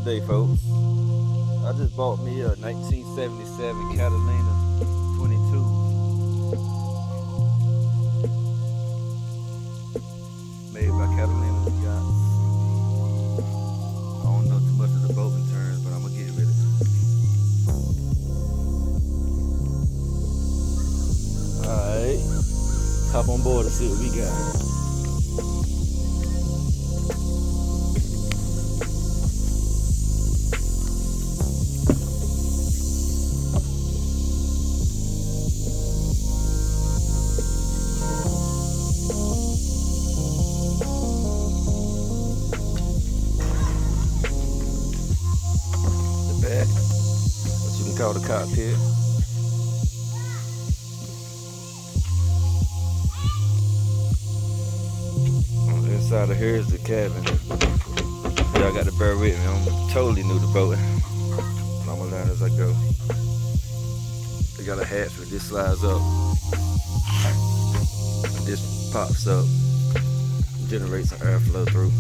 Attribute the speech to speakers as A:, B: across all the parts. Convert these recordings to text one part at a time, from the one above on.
A: today, folks. I just bought me a 1977 Catalina 22. Made by Catalina yachts. I don't know too much of the boating terms, but I'm gonna get with it. Alright, hop on board and see what we got. What you can call the cockpit. Inside of here is the cabin. Y'all got to bear with me. I'm totally new to boating. I'm gonna learn as I go. They got a hatch where this slides up. And this pops up. Generates some airflow through.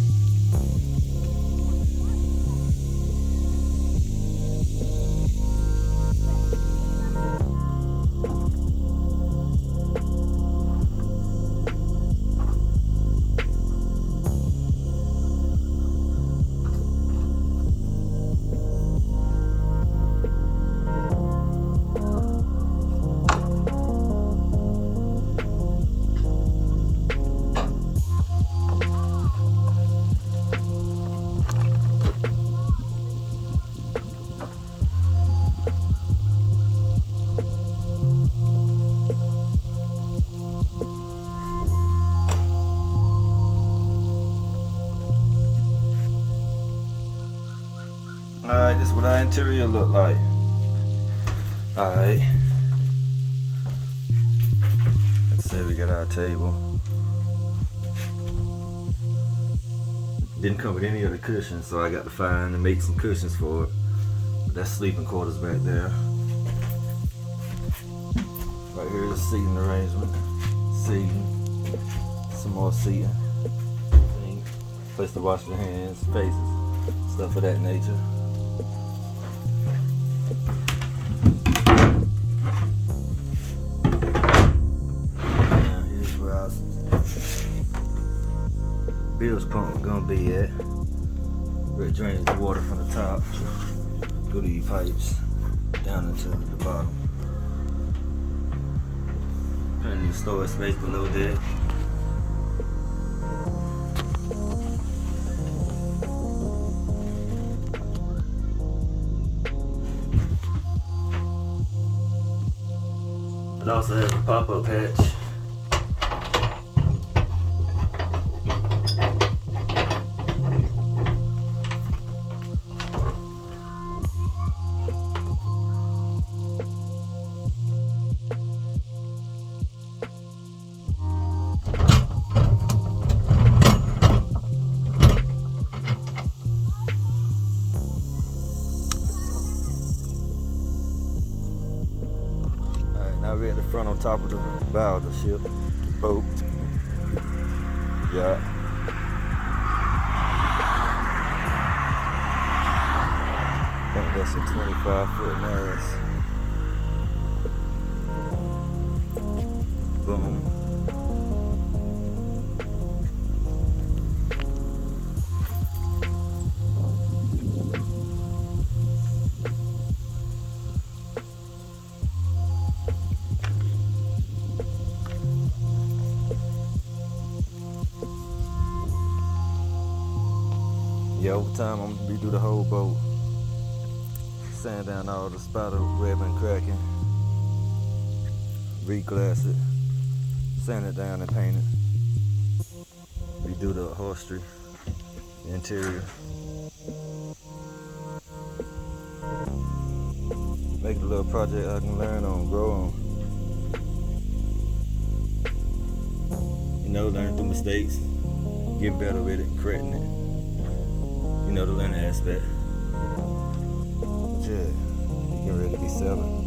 A: Alright, this is what our interior look like. Alright. Let's say we got our table. Didn't come with any of the cushions, so I got to find and make some cushions for it. But that's sleeping quarters back there. Right here is the seating arrangement. Seating. Some more seating. Place to wash your hands, faces, stuff of that nature. Bilge pump gonna be at where it drains the water from the top, go to these pipes down into the bottom. Plenty of storage space below there. It also has a pop-up hatch. Now we're at the front on top of the bow of the ship, boat, yacht. I think that's a 25-foot mast. Boom. Yeah, over time I'm gonna redo the whole boat. Sand down all the spider web and cracking. Re-glass it. Sand it down and paint it. Redo the upholstery, the interior. Make it a little project I can learn on, grow on. You know, learn through mistakes, get better with it, correcting it. You know, the learning aspect. But yeah, you get ready to be selling.